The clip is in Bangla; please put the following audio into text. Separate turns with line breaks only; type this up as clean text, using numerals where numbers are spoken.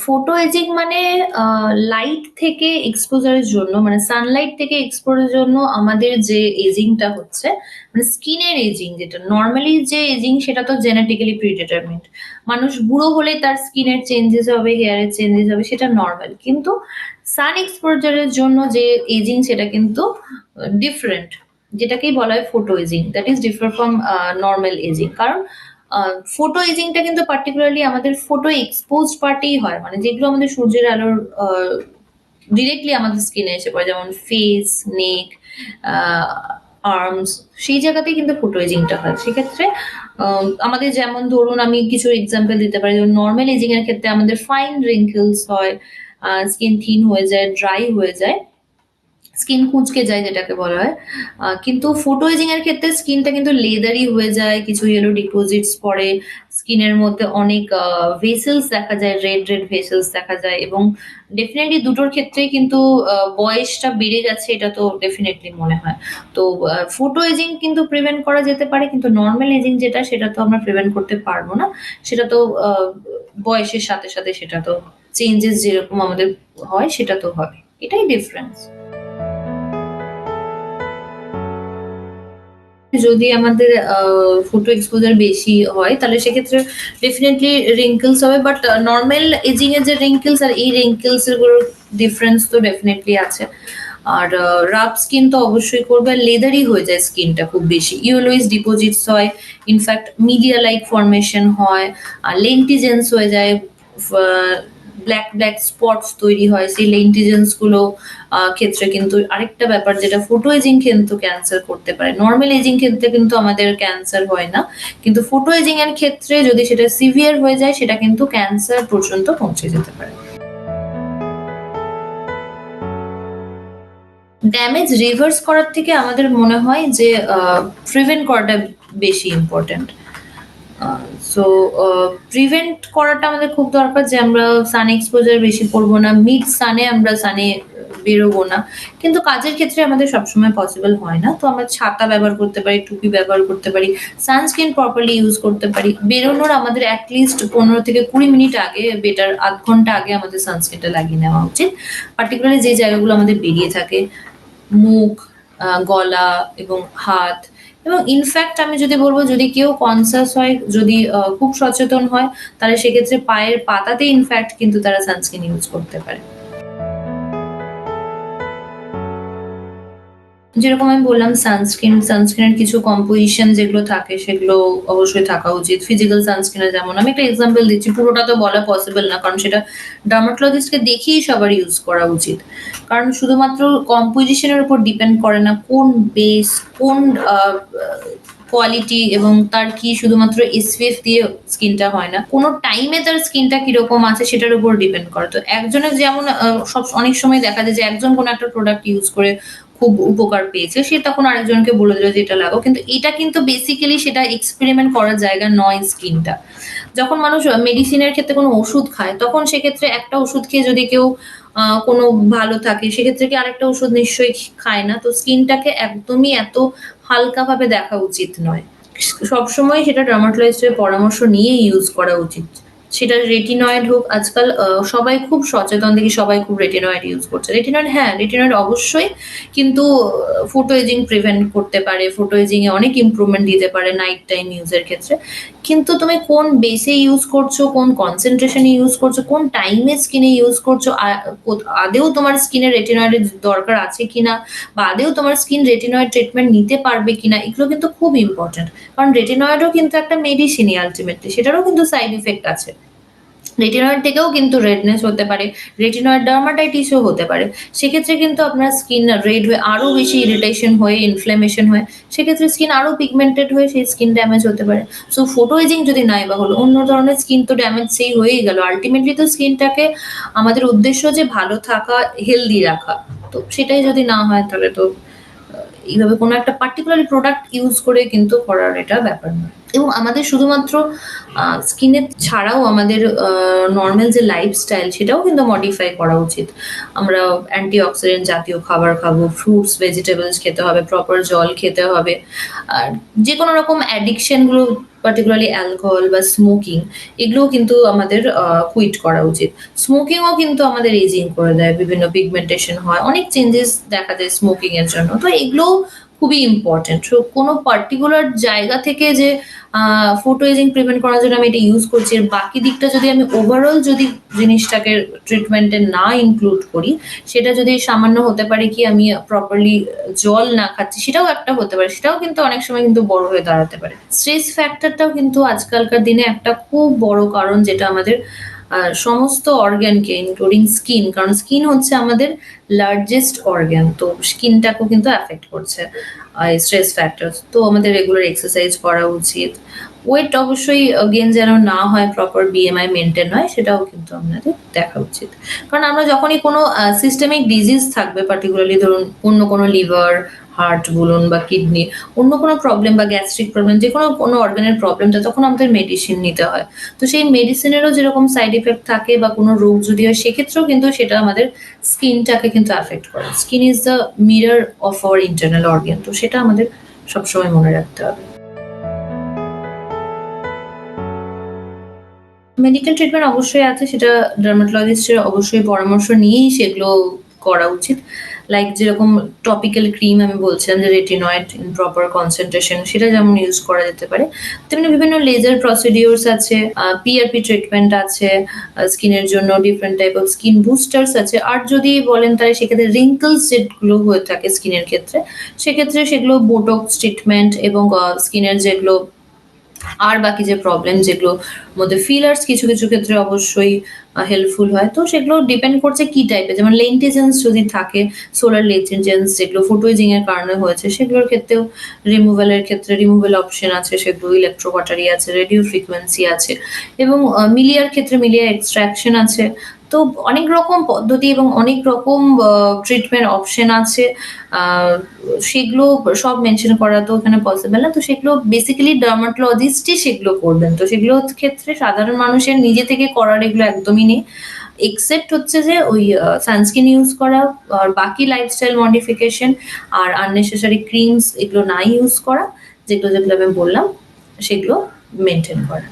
ফটো এজিং মানে লাইট থেকে এক্সপোজার এর জন্য মানে সানলাইট থেকে এক্সপোজার এর জন্য আমাদের যে এজিংটা হচ্ছে মানে স্কিনের এজিং যেটা নরমালি যে এজিং সেটা তো জেনেটিক্যালি প্রিডিটারমিন্ড। মানুষ বুড়ো হলে তার স্কিনের চেঞ্জেস হবে, হেয়ারের চেঞ্জেস হবে সেটা নরমাল। কিন্তু সান এক্সপোজার এর জন্য যে এজিং সেটা কিন্তু ডিফারেন্ট। যেটাকেই বলা হয় photo ageing. That is different from normal ageing. কারণ ফটো এজিংটা কিন্তু পার্টিকুলারলি আমাদের ফটো এক্সপোজড পার্টেই হয়। মানে যেগুলো আমাদের সূর্যের আলোর ডিরেক্টলি আমাদের স্কিনে এসে পড়ে যেমন ফেস, নেক, আ আর্মস সেই জায়গাতেই কিন্তু ফটো এজিংটা হয়। সেক্ষেত্রে আমাদের যেমন ধরুন আমি কিছু এক্সাম্পল দিতে পারি। যেমন নরমাল এজিং এর ক্ষেত্রে আমাদের ফাইন রিঙ্কেলস হয়, স্কিন থিন হয়ে যায়, ড্রাই হয়ে যায়। স্কিন কুঁচকে যায় যেটাকে বলা হয়। কিন্তু ফটো এজিং এর ক্ষেত্রে স্কিনটা কিন্তু লেদারি হয়ে যায়, কিছু ইয়েলো ডিপোজিটস পড়ে। স্কিনের মধ্যে অনেক ভেসেলস দেখা যায়, রেড ভেসেলস দেখা যায় এবং ডেফিনিটলি দুটোর ক্ষেত্রেই কিন্তু বয়সটা বেড়ে যাচ্ছে এটা তো ডেফিনিটলি মনে হয়। তো ফটো এজিং কিন্তু প্রিভেন্ট করা যেতে পারে কিন্তু নরমাল এজিং যেটা সেটা তো আমরা প্রিভেন্ট করতে পারব না। সেটা তো বয়সের সাথে সেটা তো চেঞ্জেস যেরকম আমাদের হয় সেটা তো হবে। এটাই ডিফারেন্স। যদি আমাদের ফটো এক্সপোজার বেশি হয় তাহলে সেক্ষেত্রে ডেফিনিটলি wrinkles হবে। বাট নরমাল এজিং এর যে wrinkles আর এই wrinkles গুলোর ডিফারেন্স তো ডেফিনিটলি আছে। আর রাফ স্কিন তো অবশ্যই করবে। আর লেদারি হয়ে যায় স্কিনটা খুব বেশি। ইয়েলোইশ ডিপোজিটস হয়। ইনফ্যাক্ট মিডিয়া লাইক ফরমেশন হয়। আর লেন্টিজেন্স হয়ে যায়। ফা ব্লাক স্পটস তৈরি হয়। সেই লেন্টিজেন্স গুলো ক্ষেত্রে কিন্তু আরেকটা ব্যাপার যেটা ফটো এজিং কিন্তু ক্যান্সার করতে পারে। নরমাল এজিং ক্ষেত্রে কিন্তু আমাদের ক্যান্সার হয় না। কিন্তু ফটো এজিং এর ক্ষেত্রে যদি সেটা সিভিয়ার হয়ে যায় সেটা কিন্তু ক্যান্সার পর্যন্ত পৌঁছে যেতে পারে। ড্যামেজ রিভার্স করার থেকে আমাদের মনে হয় যে প্রিভেন্ট করাটা বেশি ইম্পোর্টেন্ট। আ সো প্রিভেন্ট করাটা আমাদের খুব দরকার যে আমরা সান এক্সপোজার বেশি করব না। মিড সানে আমরা সানে বেরোবো না। কিন্তু কাজের ক্ষেত্রে আমাদের সবসময় পসিবল হয় না। তো আমরা ছাতা ব্যবহার করতে পারি, টুপি ব্যবহার করতে পারি, সানস্ক্রিন প্রপারলি ইউজ করতে পারি। বেরোনোর আমাদের এট লিস্ট ১৫ থেকে ২০ মিনিট আগে বেটার ০.৫ ঘন্টা আগে আমাদের সানস্ক্রিনটা লাগিয়ে নেওয়া উচিত। পার্টিকুলারলি যে জায়গাগুলো আমাদের বেরিয়ে থাকে, মুখ, গলা এবং হাত এবং ইনফ্যাক্ট আমি যদি বলব যদি কেউ কনসিয়াস হয়, যদি খুব সচেতন হয়, তাহলে সেক্ষেত্রে পায়ের পাতাতে ইনফ্যাক্ট কিন্তু তারা সানস্ক্রিন ইউজ করতে পারে। যেরকম আমি বললাম সানস্ক্রিনের কিছু কম্পোজিশন যেগুলো থাকে সেগুলো অবশ্যই থাকা উচিত। ফিজিক্যাল সানস্ক্রিন এ যেমন আমি একটা এক্সাম্পল দিচ্ছি, পুরোটা তো বলা পসিবল না। কারণ সেটা ডার্মাটোলজিস্ট কে দেখিয়েই সবার ইউজ করা উচিত। কারণ শুধুমাত্র কম্পোজিশন এর উপর ডিপেন্ড করে না কোন বেস, কোন আ আ কোয়ালিটি এবং তার কি শুধুমাত্র SPF দিয়ে স্কিনটা হয় না। কোন টাইমে তার স্কিনটা কিরকম আছে সেটার উপর ডিপেন্ড করে। তো একজনের যেমন অনেক সময় দেখা যায় যে একজন কোন একটা প্রোডাক্ট ইউজ করে খুব উপকার পেয়েছে। সে তখন আরেকজনকে বলে দিল যে এটা লাগাও। কিন্তু এটা কিন্তু বেসিক্যালি সেটা এক্সপেরিমেন্ট করার জায়গা নয় স্কিনটা। যখন মানুষ মেডিসিনের ক্ষেত্রে কোনো ওষুধ খায়, তখন সেক্ষেত্রে একটা ওষুধ খেয়ে যদি কেউ কোনো ভালো থাকে, সেক্ষেত্রে কি আরেকটা ওষুধ নিশ্চয়ই খায় না। তো স্কিনটাকে একদমই এত হালকাভাবে দেখা উচিত নয়। সবসময় সেটা ডার্মাটোলজিস্ট এর পরামর্শ নিয়েই ইউজ করা উচিত। সেটা রেটিনয়েড হোক, আজকাল সবাই খুব সচেতন দেখি সবাই খুব রেটিনয়েড ইউজ করছে। রেটিনয়েড অবশ্যই কিন্তু ফটো এজিং প্রিভেন্ট করতে পারে। ফটো এজিং এ অনেক ইমপ্রুভমেন্ট দিতে পারে নাইট টাইম ইউজ এর ক্ষেত্রে। কিন্তু তুমি কোন বেসে ইউজ করছো, কোন কনসেনট্রেশন এ ইউজ করছো, কোন টাইমে স্কিনে ইউজ করছো, আদৌ তোমার স্কিনে রেটিনয়েড এর দরকার আছে কিনা বা আদৌ তোমার স্কিন রেটিনয়েড ট্রিটমেন্ট নিতে পারবে কিনা এগুলো কিন্তু খুব ইম্পোর্টেন্ট। কারণ রেটিনয়েডও কিন্তু একটা মেডিসিনই আল্টিমেটলি সেটারও কিন্তু সাইড ইফেক্ট আছে। রেটিনয়েড থেকেও কিন্তু রেডনেস হতে পারে, রেটিনয়েড ডার্মাটাইটিসও হতে পারে। সেক্ষেত্রে কিন্তু আপনার স্কিন রেড হয়ে আরো বেশি ইরিটেশন হয়ে, ইনফ্ল্যামেশন হয়ে সেক্ষেত্রে স্কিন আরো পিগমেন্টেড হয়ে সেই স্কিন ড্যামেজ হতে পারে। সো ফটো এজিং যদি নাই বা হলো, অন্য ধরনের স্কিন তো ড্যামেজ সেই হয়েই গেল। আল্টিমেটলি তো স্কিনটাকে আমাদের উদ্দেশ্য যে ভালো থাকা, হেলথি রাখা। তো সেটাই যদি না হয় তাহলে তো এইভাবে কোনো একটা পার্টিকুলার প্রোডাক্ট ইউজ করে কিন্তু করার এটা ব্যাপার নয়। এবং আমাদের শুধুমাত্র স্কিনের ছাড়াও আমাদের নরমাল যে লাইফস্টাইল সেটাও কিন্তু মডিফাই করা উচিত। আমরা অ্যান্টিঅক্সিডেন্ট জাতীয় খাবার খাবো, ফ্রুটস, ভেজিটেবলস খেতে হবে, প্রপার জল খেতে হবে। আর যেকোনো রকম অ্যাডিকশন গুলো পার্টিকুলারলি অ্যালকোহল বা স্মোকিং এগুলোও কিন্তু আমাদের কুইট করা উচিত। স্মোকিংও কিন্তু আমাদের এজিং করে দেয়। বিভিন্ন পিগমেন্টেশন হয়। অনেক চেঞ্জেস দেখা যায় স্মোকিং এর জন্য। তো এগুলোও খুবই ইম্পোর্টেন্ট। সো কোনো পার্টিকুলার জায়গা থেকে যে ফটো এজিং প্রিভেন্ট করার জন্য আমি এটা ইউজ করছি, এর বাকি দিকটা যদি আমি ওভারঅল যদি জিনিসটাকে ট্রিটমেন্টে না ইনক্লুড করি, সেটা যদি সামান্য হতে পারে কি আমি প্রপারলি জল না খাচ্ছি, সেটাও একটা হতে পারে। সেটাও কিন্তু অনেক সময় কিন্তু বড় হয়ে দাঁড়াতে পারে। স্ট্রেস ফ্যাক্টরটাও কিন্তু আজকালকার দিনে একটা খুব বড় কারণ, যেটা আমাদের সমস্ত অর্গানকে ইনক্লুডিং স্কিন, কারণ স্কিন হচ্ছে আমাদের লার্জেস্ট অর্গান। তো স্কিনটাকেও কিন্তু এফেক্ট করছে এই স্ট্রেস ফ্যাক্টর। তো আমাদের রেগুলার এক্সারসাইজ করা উচিত। ওয়েট অবশ্যই গেইন যেন না হয়, প্রপার বিএমআই মেইনটেইন হয়, সেটাও কিন্তু আমাদের দেখা উচিত। কারণ আমরা যখনই কোনো সিস্টেমিক ডিজিজ থাকবে, পার্টিকুলারলি ধরুন অন্য কোনো লিভার, হার্ট বলুন বা কিডনি, অন্য কোনো প্রবলেম বা গ্যাস্ট্রিক প্রবলেম, যেকোনো কোনো অর্গানের প্রবলেমটা, তখন আমাদের মেডিসিন নিতে হয়। তো সেই মেডিসিনেরও যেরকম সাইড ইফেক্ট থাকে বা কোনো রোগ যদি হয়, সেক্ষেত্রেও কিন্তু সেটা আমাদের স্কিনটাকে কিন্তু এফেক্ট করে। Skin is the mirror of our internal organ. তো সেটা আমাদের সবসময় মনে রাখতে হবে। মেডিকেল ট্রিটমেন্ট অবশ্যই আছে। সেটা ডার্মাটোলজিস্টের অবশ্যই পরামর্শ নিয়েই সেগুলো করা উচিত। লাইক যেরকম টপিক্যাল ক্রিম আমি বলছিলাম যে রেটিনয়েড ইন প্রপার কনসেনট্রেশন, সেটা যেমন ইউজ করা যেতে পারে। তেমনি বিভিন্ন লেজার প্রসিডিউরস আছে, পিআরপি ট্রিটমেন্ট আছে, স্কিনের জন্য ডিফারেন্ট টাইপ অফ স্কিন বুস্টার্স আছে। আর যদি বলেন তাহলে সেক্ষেত্রে রিঙ্কলস যেগুলো হয়ে থাকে স্কিনের ক্ষেত্রে, সেক্ষেত্রে সেগুলো বোটক্স ট্রিটমেন্ট এবং স্কিনের যেগুলো আর বাকি যে প্রবলেম যেগুলোর মধ্যে ফিলার্স কিছু, কিছু ক্ষেত্রে অবশ্যই হেল্পফুল হয়। তো সেগুলো ডিপেন্ড করছে কি টাইপের। যেমন লেন্টিজেন্স যদি থাকে, সোলার লেন্টিজেন্স যেগুলো ফুটো এজিং এর কারণে হয়েছে, সেগুলোর ক্ষেত্রেও রিমুভাল এর ক্ষেত্রে রিমুভাল অপশন আছে, সেগুলো ইলেক্ট্রো কটারি আছে, রেডিও ফ্রিকোয়েন্সি আছে এবং মিলিয়ার ক্ষেত্রে মিলিয়া এক্সট্রাকশন আছে। তো অনেক রকম পদ্ধতি এবং অনেক রকম ট্রিটমেন্ট অপশন আছে। আ সেগুলো সব মেনশন করা তো এখানে পসিবল না। তো সেগুলো বেসিক্যালি ডার্মাটোলজিস্টই সেগুলো করবেন। তো সেগুলোর ক্ষেত্রে সাধারণ মানুষের নিজে থেকে করার এগুলো একদমই নেই। এক্সেপ্ট হচ্ছে যে ওই সানস্ক্রিন ইউজ করা, আর বাকি লাইফস্টাইল মডিফিকেশন আর আননেসেসারি ক্রিমস এগুলো না ইউজ করা। যেগুলো, যেগুলো আমি বললাম সেগুলো মেইনটেইন করা।